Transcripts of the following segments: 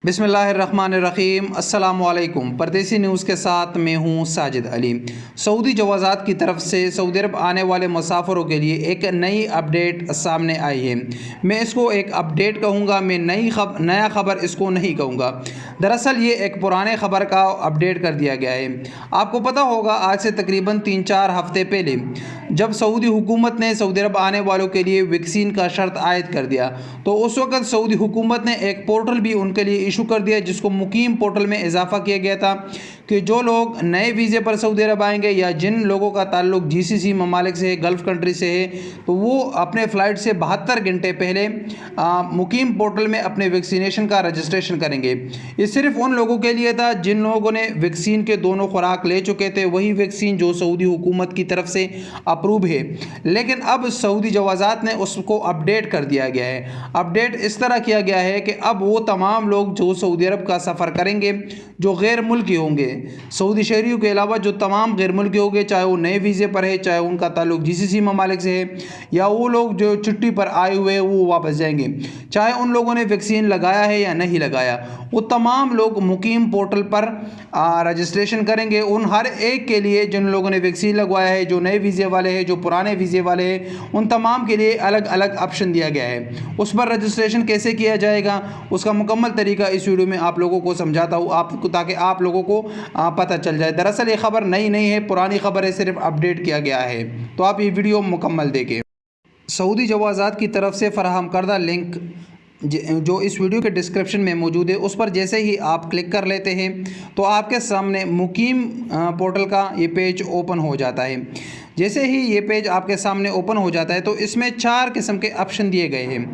بسم اللہ الرحمن الرحیم۔ السلام علیکم۔ پردیسی نیوز کے ساتھ میں ہوں ساجد علی۔ سعودی جوازات کی طرف سے سعودی عرب آنے والے مسافروں کے لیے ایک نئی اپڈیٹ سامنے آئی ہے۔ میں اس کو ایک اپڈیٹ کہوں گا، میں نیا خبر اس کو نہیں کہوں گا۔ دراصل یہ ایک پرانے خبر کا اپڈیٹ کر دیا گیا ہے۔ آپ کو پتہ ہوگا آج سے تقریباً 3-4 ہفتے پہلے جب سعودی حکومت نے سعودی عرب آنے والوں کے لیے ویکسین کا شرط عائد کر دیا تو اس وقت سعودی حکومت نے ایک پورٹل بھی ان کے لیے ایشو کر دیا جس کو مقیم پورٹل میں اضافہ کیا گیا تھا کہ جو لوگ نئے ویزے پر سعودی عرب آئیں گے یا جن لوگوں کا تعلق GCC ممالک سے ہے، گلف کنٹری سے ہے، تو وہ اپنے فلائٹ سے 72 گھنٹے پہلے مقیم پورٹل میں اپنے ویکسینیشن کا رجسٹریشن کریں گے۔ یہ صرف ان لوگوں کے لیے تھا جن لوگوں نے ویکسین کے دونوں خوراک لے چکے تھے، وہی ویکسین جو سعودی حکومت کی طرف سے اپروو ہے۔ لیکن اب سعودی جوازات نے اس کو اپڈیٹ کر دیا گیا ہے۔ اپڈیٹ اس طرح کیا گیا ہے کہ اب وہ تمام لوگ جو سعودی عرب کا سفر کریں گے جو غیر ملکی ہوں گے، سعودی شہریوں کے علاوہ جو تمام غیر ملکی ہوں گے، چاہے وہ نئے ویزے پر ہے، چاہے ان کا تعلق GCC ممالک سے ہے، یا وہ لوگ جو چھٹی پر آئے ہوئے ہیں وہ واپس جائیں گے، چاہے ان لوگوں نے ویکسین لگایا ہے یا نہیں لگایا، وہ تمام لوگ مقیم پورٹل پر رجسٹریشن کریں گے۔ ان ہر ایک کے لیے جن لوگوں نے ویکسین لگوایا ہے، جو نئے ویزے والے ہیں، جو پرانے ویزے والے ہیں، ان تمام کے لیے الگ الگ آپشن دیا گیا ہے۔ اس پر رجسٹریشن کیسے کیا جائے گا اس کا مکمل طریقہ اس ویڈیو میں آپ لوگوں کو سمجھاتا ہوں تاکہ آپ لوگوں کو پتہ چل جائے۔ دراصل یہ خبر نئی نہیں ہے، پرانی خبر ہے، صرف اپڈیٹ کیا گیا ہے، تو آپ یہ ویڈیو مکمل دیکھیں۔ سعودی جوازات کی طرف سے فراہم کردہ لنک جو اس ویڈیو کے ڈسکرپشن میں موجود ہے، اس پر جیسے ہی آپ کلک کر لیتے ہیں تو آپ کے سامنے مقیم پورٹل کا یہ پیج اوپن ہو جاتا ہے۔ جیسے ہی یہ پیج آپ کے سامنے اوپن ہو جاتا ہے تو اس میں 4 قسم کے آپشن دیے گئے ہیں۔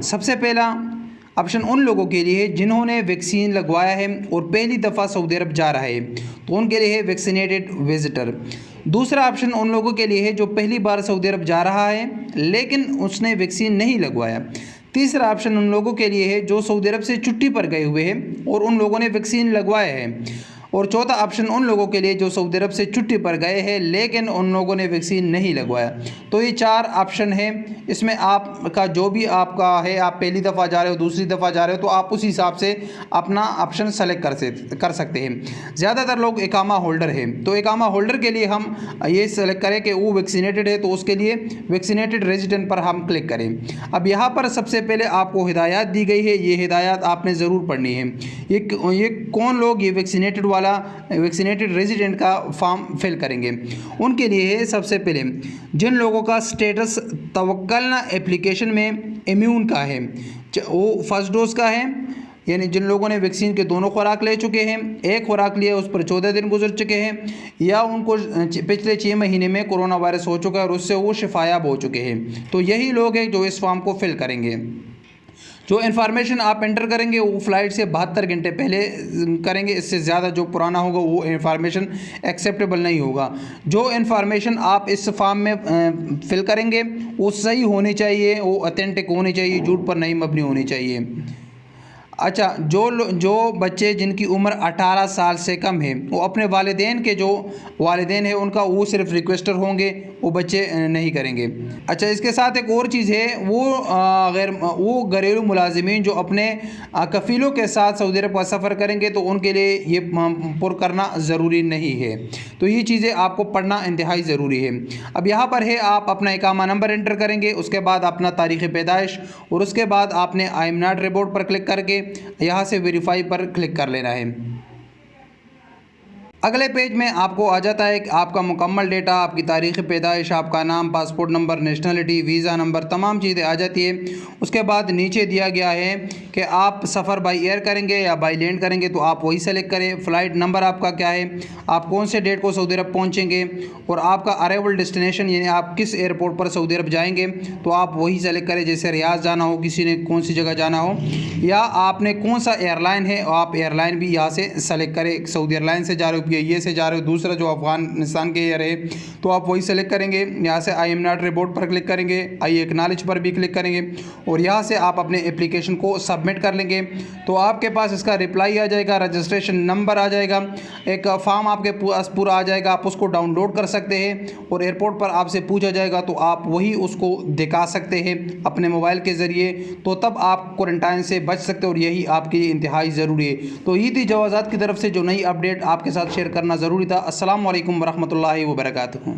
سب سے پہلا آپشن ان لوگوں کے لیے ہے جنہوں نے ویکسین لگوایا ہے اور پہلی دفعہ سعودی عرب جا رہا ہے، تو ان کے لیے ہے ویکسینیٹڈ وزٹر۔ دوسرا آپشن ان لوگوں کے لیے ہے جو پہلی بار سعودی عرب جا رہا ہے لیکن اس نے ویکسین نہیں لگوایا۔ تیسرا آپشن ان لوگوں کے لیے ہے جو سعودی عرب سے چھٹی پر گئے ہوئے ہیں اور ان لوگوں نے ویکسین لگوایا ہے۔ اور چوتھا آپشن ان لوگوں کے لیے جو سعودی عرب سے چھٹی پر گئے ہیں لیکن ان لوگوں نے ویکسین نہیں لگوایا۔ تو یہ 4 آپشن ہیں، اس میں آپ کا جو بھی آپ کا ہے، آپ پہلی دفعہ جا رہے ہو، دوسری دفعہ جا رہے ہو، تو آپ اسی حساب سے اپنا آپشن سلیکٹ کر سکتے ہیں۔ زیادہ تر لوگ اقامہ ہولڈر ہیں، تو اقامہ ہولڈر کے لیے ہم یہ سلیکٹ کریں کہ وہ ویکسینیٹڈ ہے، تو اس کے لیے ویکسینیٹڈ ریزیڈنٹ پر ہم کلک کریں۔ اب یہاں پر سب سے پہلے آپ کو ہدایات دی گئی ہے، یہ ہدایات آپ نے ضرور پڑھنی ہے۔ یہ کون لوگ یہ ویکسینیٹڈ ریزیڈنٹ کا فارم فل کریں گے؟ ان کے لیے ہے سب سے پہلے جن لوگوں کا سٹیٹس توکلنا اپلیکیشن میں امیون کا ہے، وہ فرسٹ ڈوز کا ہے، یعنی جن لوگوں نے ویکسین کے دونوں خوراک لے چکے ہیں، ایک خوراک لیا اس پر 14 دن گزر چکے ہیں، یا ان کو پچھلے 6 مہینے میں کورونا وائرس ہو چکا ہے اور اس سے وہ شفایاب ہو چکے ہیں، تو یہی لوگ ہیں جو اس فارم کو فل کریں گے۔ جو انفارمیشن آپ انٹر کریں گے وہ فلائٹ سے 72 گھنٹے پہلے کریں گے، اس سے زیادہ جو پرانا ہوگا وہ انفارمیشن ایکسیپٹیبل نہیں ہوگا۔ جو انفارمیشن آپ اس فارم میں فل کریں گے وہ صحیح ہونی چاہیے، وہ اتھینٹک ہونی چاہیے، جھوٹ پر نہیں مبنی ہونی چاہیے۔ اچھا، جو بچے جن کی عمر 18 سال سے کم ہے وہ اپنے والدین کے جو والدین ہیں ان کا وہ صرف ریکویسٹر ہوں گے، وہ بچے نہیں کریں گے۔ اچھا، اس کے ساتھ ایک اور چیز ہے، وہ گھریلو ملازمین جو اپنے کفیلوں کے ساتھ سعودی عرب کا سفر کریں گے تو ان کے لیے یہ پر کرنا ضروری نہیں ہے، تو یہ چیزیں آپ کو پڑھنا انتہائی ضروری ہے۔ اب یہاں پر ہے آپ اپنا اقامہ نمبر انٹر کریں گے، اس کے بعد اپنا تاریخ پیدائش، اور اس کے بعد آپ نے I am not report per click کر کے یہاں سے ویریفائی پر کلک کر لینا ہے۔ اگلے پیج میں آپ کو آ جاتا ہے کہ آپ کا مکمل ڈیٹا، آپ کی تاریخ پیدائش، آپ کا نام، passport number, nationality, visa number, تمام چیزیں آ جاتی ہے۔ اس کے بعد نیچے دیا گیا ہے کہ آپ سفر بائی ایئر کریں گے یا بائی لینڈ کریں گے، تو آپ وہی سلیکٹ کریں۔ فلائٹ نمبر آپ کا کیا ہے، آپ کون سے ڈیٹ کو سعودی عرب پہنچیں گے، اور آپ کا ارائیول ڈیسٹینیشن یعنی آپ کس ایئرپورٹ پر سعودی عرب جائیں گے تو آپ وہی سلیکٹ کریں۔ جیسے ریاض جانا ہو، کسی نے کون سی جگہ جانا ہو، یا آپ نے کون سا ایئر لائن ہے آپ ایئر لائن بھی یہاں سے سلیکٹ کریں، سعودی ایئر لائن سے جا رہے ہو، گے یہ سے جا رہے ہو، دوسرا جو افغانستان کے ایئر ہے تو آپ وہی سلیکٹ کریں گے، یہاں سے I am not report per click کریں گے، آئی ایکنالج پر بھی کلک کریں گے اور یہاں سے آپ اپنے اپلیکیشن کو سبمٹ کر لیں گے تو آپ کے پاس اس کا رپلائی آ جائے گا، رجسٹریشن نمبر آ جائے گا، ایک فارم آپ کے پاس پورا آ جائے گا، آپ اس کو ڈاؤن لوڈ کر سکتے ہیں اور ایئرپورٹ پر آپ سے پوچھا جائے گا تو آپ وہی اس کو دکھا سکتے ہیں اپنے موبائل کے ذریعے، تو تب آپ کوارنٹائن سے بچ سکتے ہیں اور یہی آپ کے لیے انتہائی ضروری ہے۔ تو یہ تھی جوازات کی طرف سے جو نئی اپڈیٹ آپ کے ساتھ شیئر کرنا ضروری تھا۔ السلام علیکم ورحمۃ اللہ وبرکاتہ۔